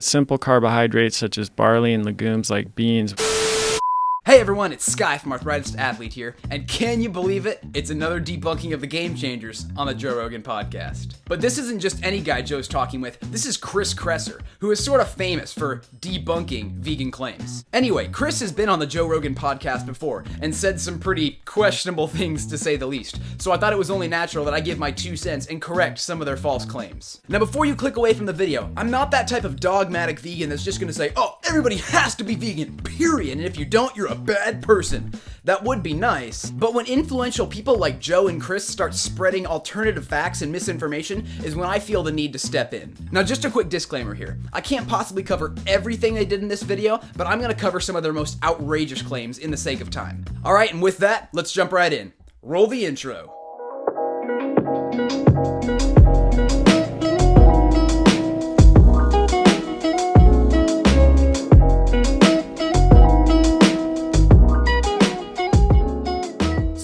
Simple carbohydrates such as barley and legumes like beans. Hey everyone, it's Sky from Arthritis Athlete here, and can you believe it? It's another debunking of the Game Changers on the Joe Rogan podcast. But this isn't just any guy Joe's talking with, this is Chris Kresser, who is sort of famous for debunking vegan claims. Anyway, Chris has been on the Joe Rogan podcast before, and said some pretty questionable things to say the least, so I thought it was only natural that I give my 2 cents and correct some of their false claims. Now before you click away from the video, I'm not that type of dogmatic vegan that's just gonna say, oh, everybody has to be vegan, period, and if you don't, you're a bad person. That would be nice, but when influential people like Joe and Chris start spreading alternative facts and misinformation is when I feel the need to step in. Now just a quick disclaimer here. I can't possibly cover everything they did in this video, but I'm gonna cover some of their most outrageous claims in the sake of time. Alright, and with that, let's jump right in. Roll the intro.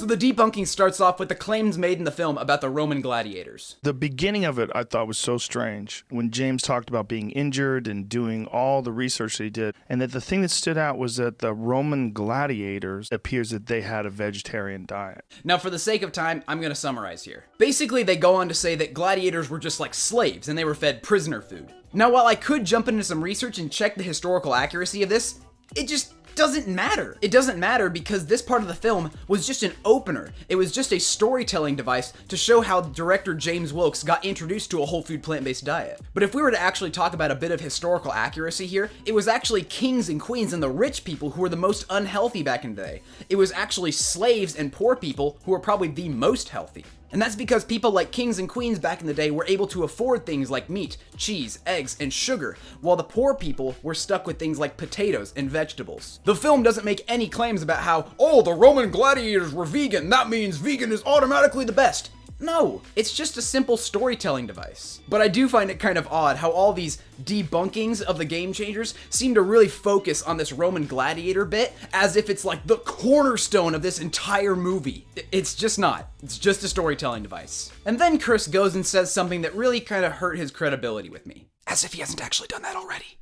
The debunking starts off with the claims made in the film about the Roman gladiators. The beginning of it I thought was so strange when James talked about being injured and doing all the research that he did, and that the thing that stood out was that the Roman gladiators appears that they had a vegetarian diet. Now for the sake of time, I'm going to summarize here. Basically they go on to say that gladiators were just like slaves and they were fed prisoner food. Now while I could jump into some research and check the historical accuracy of this, it just doesn't matter. It doesn't matter because this part of the film was just an opener. It was just a storytelling device to show how director James Wilkes got introduced to a whole food plant-based diet. But if we were to actually talk about a bit of historical accuracy here, it was actually kings and queens and the rich people who were the most unhealthy back in the day. It was actually slaves and poor people who were probably the most healthy. And that's because people like kings and queens back in the day were able to afford things like meat, cheese, eggs, and sugar, while the poor people were stuck with things like potatoes and vegetables. The film doesn't make any claims about how, oh, the Roman gladiators were vegan, that means vegan is automatically the best. No, it's just a simple storytelling device. But I do find it kind of odd how all these debunkings of the Game Changers seem to really focus on this Roman gladiator bit as if it's like the cornerstone of this entire movie. It's just not. It's just a storytelling device. And then Chris goes and says something that really kind of hurt his credibility with me. As if he hasn't actually done that already.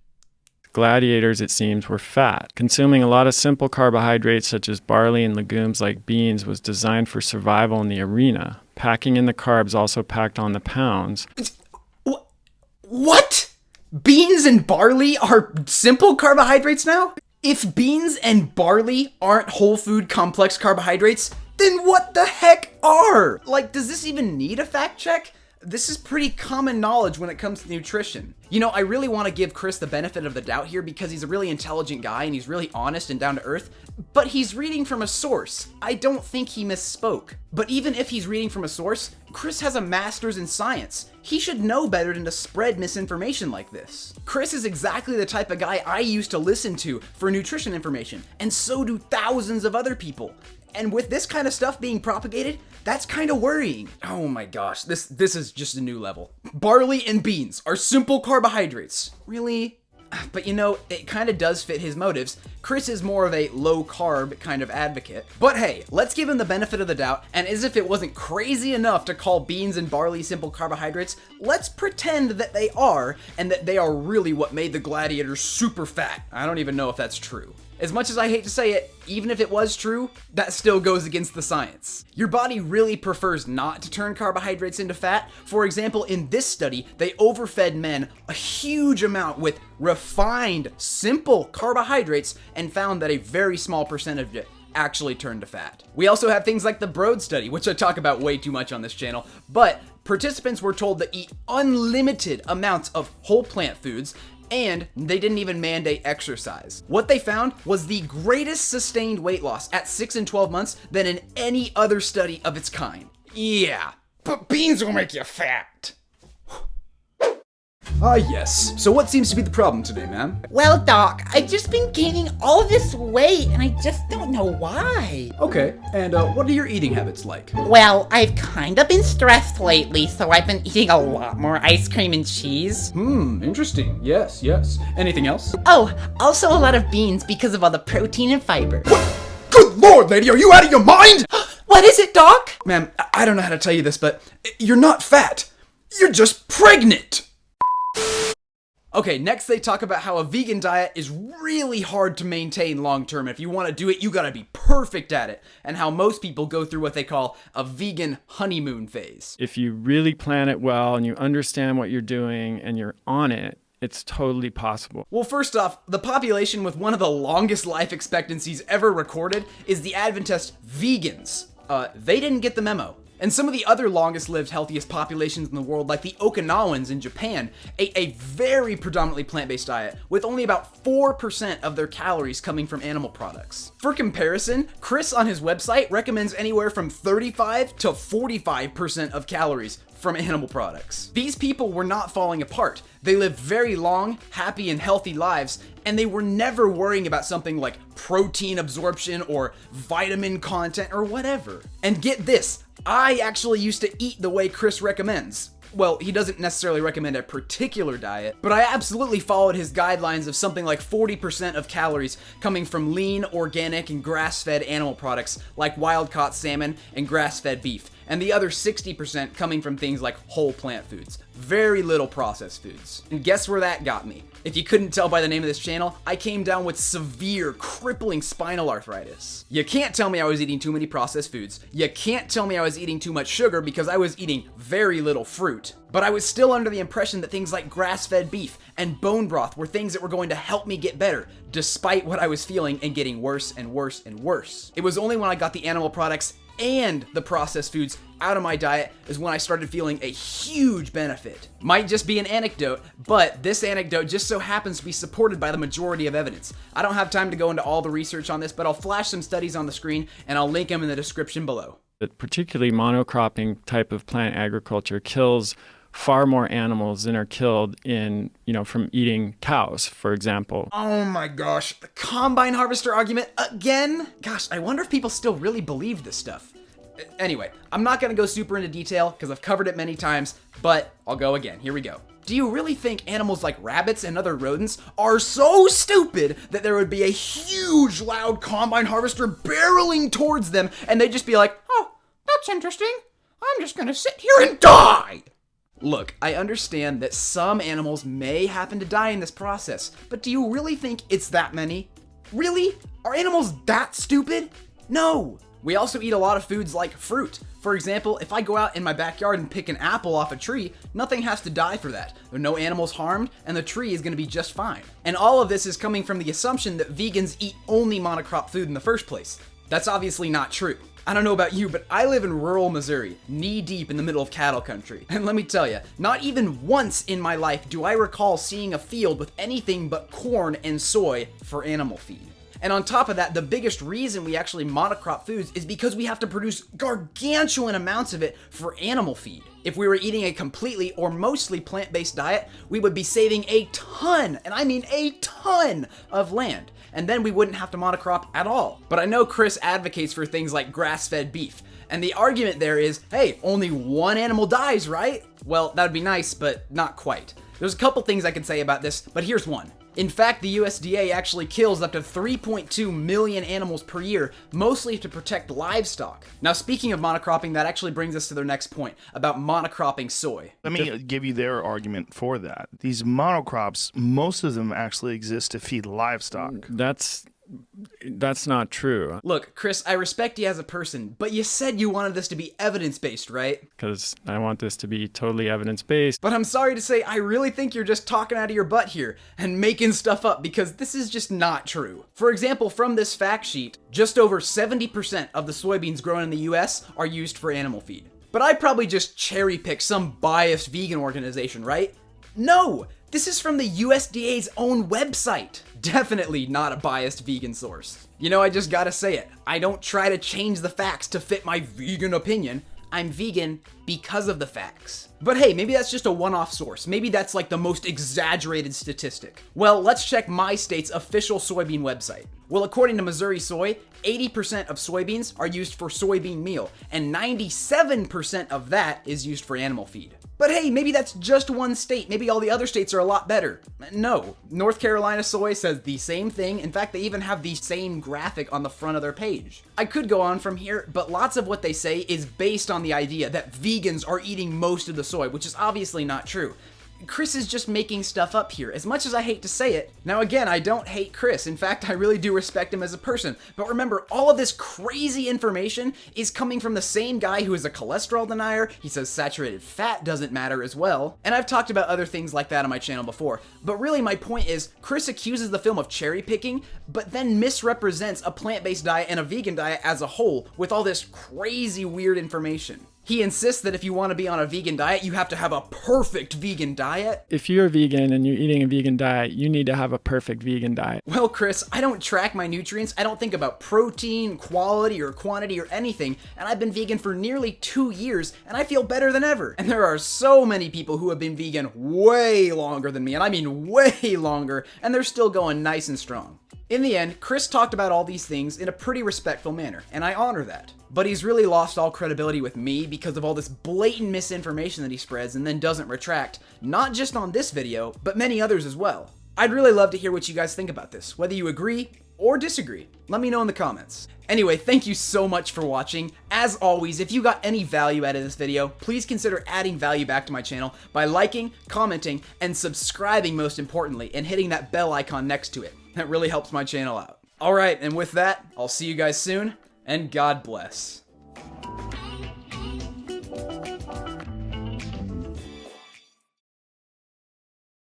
Gladiators, it seems, were fat. Consuming a lot of simple carbohydrates such as barley and legumes like beans was designed for survival in the arena. Packing in the carbs also packed on the pounds. What? Beans and barley are simple carbohydrates now? If beans and barley aren't whole food complex carbohydrates, then what the heck are? Like, does this even need a fact check? This is pretty common knowledge when it comes to nutrition. You know, I really want to give Chris the benefit of the doubt here because he's a really intelligent guy and he's really honest and down to earth, but he's reading from a source. I don't think he misspoke. But even if he's reading from a source, Chris has a master's in science. He should know better than to spread misinformation like this. Chris is exactly the type of guy I used to listen to for nutrition information, and so do thousands of other people. And with this kind of stuff being propagated, that's kind of worrying. Oh my gosh, this is just a new level. Barley and beans are simple carbohydrates. Really? But you know, it kind of does fit his motives. Chris is more of a low-carb kind of advocate. But hey, let's give him the benefit of the doubt, and as if it wasn't crazy enough to call beans and barley simple carbohydrates, let's pretend that they are, and that they are really what made the gladiators super fat. I don't even know if that's true. As much as I hate to say it, even if it was true, that still goes against the science. Your body really prefers not to turn carbohydrates into fat. For example, in this study, they overfed men a huge amount with refined, simple carbohydrates and found that a very small percentage of it actually turned to fat. We also have things like the Broad study, which I talk about way too much on this channel, but participants were told to eat unlimited amounts of whole plant foods, and they didn't even mandate exercise. What they found was the greatest sustained weight loss at 6 and 12 months than in any other study of its kind. Yeah, but beans will make you fat. Ah, yes. So what seems to be the problem today, ma'am? Well, Doc, I've just been gaining all of this weight, and I just don't know why. Okay, and what are your eating habits like? Well, I've kind of been stressed lately, so I've been eating a lot more ice cream and cheese. Interesting. Yes, yes. Anything else? Oh, also a lot of beans because of all the protein and fiber. What? Good lord, lady, are you out of your mind? What is it, Doc? Ma'am, I don't know how to tell you this, but you're not fat. You're just pregnant. Okay, next they talk about how a vegan diet is really hard to maintain long term. If you want to do it, you gotta be perfect at it. And how most people go through what they call a vegan honeymoon phase. If you really plan it well and you understand what you're doing and you're on it, it's totally possible. Well, first off, the population with one of the longest life expectancies ever recorded is the Adventist vegans. They didn't get the memo. And some of the other longest lived, healthiest populations in the world, like the Okinawans in Japan, ate a very predominantly plant-based diet, with only about 4% of their calories coming from animal products. For comparison, Chris on his website recommends anywhere from 35 to 45% of calories from animal products. These people were not falling apart. They lived very long, happy, and healthy lives, and they were never worrying about something like protein absorption or vitamin content or whatever. And get this, I actually used to eat the way Chris recommends. Well, he doesn't necessarily recommend a particular diet, but I absolutely followed his guidelines of something like 40% of calories coming from lean, organic, and grass-fed animal products like wild-caught salmon and grass-fed beef, and the other 60% coming from things like whole plant foods. Very little processed foods. And guess where that got me? If you couldn't tell by the name of this channel, I came down with severe, crippling spinal arthritis. You can't tell me I was eating too many processed foods. You can't tell me I was eating too much sugar because I was eating very little fruit. But I was still under the impression that things like grass-fed beef and bone broth were things that were going to help me get better, despite what I was feeling and getting worse and worse and worse. It was only when I got the animal products and the processed foods out of my diet is when I started feeling a huge benefit. Might just be an anecdote, but this anecdote just so happens to be supported by the majority of evidence. I don't have time to go into all the research on this, but I'll flash some studies on the screen and I'll link them in the description below. But particularly monocropping type of plant agriculture kills far more animals than are killed in, from eating cows, for example. Oh my gosh, the combine harvester argument again? Gosh, I wonder if people still really believe this stuff. Anyway, I'm not gonna go super into detail because I've covered it many times, but I'll go again. Here we go. Do you really think animals like rabbits and other rodents are so stupid that there would be a huge, loud combine harvester barreling towards them and they'd just be like, oh, that's interesting. I'm just gonna sit here and die? Look, I understand that some animals may happen to die in this process, but do you really think it's that many? Really? Are animals that stupid? No! We also eat a lot of foods like fruit. For example, if I go out in my backyard and pick an apple off a tree, nothing has to die for that. There are no animals harmed, and the tree is going to be just fine. And all of this is coming from the assumption that vegans eat only monocrop food in the first place. That's obviously not true. I don't know about you, but I live in rural Missouri, knee-deep in the middle of cattle country. And let me tell you, not even once in my life do I recall seeing a field with anything but corn and soy for animal feed. And on top of that, the biggest reason we actually monocrop foods is because we have to produce gargantuan amounts of it for animal feed. If we were eating a completely or mostly plant-based diet, we would be saving a ton, and I mean a ton, of land. And then we wouldn't have to monocrop at all. But I know Chris advocates for things like grass-fed beef. And the argument there is, hey, only one animal dies, right? Well, that would be nice, but not quite. There's a couple things I could say about this, but here's one. In fact, the USDA actually kills up to 3.2 million animals per year, mostly to protect livestock. Now, speaking of monocropping, that actually brings us to their next point, about monocropping soy. Let me give you their argument for that. These monocrops, most of them actually exist to feed livestock. That's not true. Look, Chris, I respect you as a person, but you said you wanted this to be evidence-based, right? Because I want this to be totally evidence-based. But I'm sorry to say, I really think you're just talking out of your butt here and making stuff up because this is just not true. For example, from this fact sheet, just over 70% of the soybeans grown in the US are used for animal feed. But I probably just cherry-picked some biased vegan organization, right? No! This is from the USDA's own website. Definitely not a biased vegan source. You know, I just gotta say it. I don't try to change the facts to fit my vegan opinion. I'm vegan because of the facts. But hey, maybe that's just a one-off source. Maybe that's like the most exaggerated statistic. Well, let's check my state's official soybean website. Well, according to Missouri Soy, 80% of soybeans are used for soybean meal, and 97% of that is used for animal feed. But hey, maybe that's just one state. Maybe all the other states are a lot better. No, North Carolina Soy says the same thing. In fact, they even have the same graphic on the front of their page. I could go on from here, but lots of what they say is based on the idea that vegans are eating most of the soy, which is obviously not true. Chris is just making stuff up here, as much as I hate to say it. Now again, I don't hate Chris. In fact, I really do respect him as a person. But remember, all of this crazy information is coming from the same guy who is a cholesterol denier. He says saturated fat doesn't matter as well. And I've talked about other things like that on my channel before. But really my point is, Chris accuses the film of cherry picking, but then misrepresents a plant-based diet and a vegan diet as a whole with all this crazy weird information. He insists that if you want to be on a vegan diet, you have to have a perfect vegan diet. If you're vegan and you're eating a vegan diet, you need to have a perfect vegan diet. Well, Chris, I don't track my nutrients. I don't think about protein, quality, or quantity or anything. And I've been vegan for nearly 2 years, and I feel better than ever. And there are so many people who have been vegan way longer than me, and I mean way longer, and they're still going nice and strong. In the end, Chris talked about all these things in a pretty respectful manner, and I honor that. But he's really lost all credibility with me because of all this blatant misinformation that he spreads and then doesn't retract, not just on this video, but many others as well. I'd really love to hear what you guys think about this, whether you agree or disagree. Let me know in the comments. Anyway, thank you so much for watching. As always, if you got any value out of this video, please consider adding value back to my channel by liking, commenting, and subscribing most importantly, and hitting that bell icon next to it. That really helps my channel out. Alright, and with that, I'll see you guys soon, and God bless.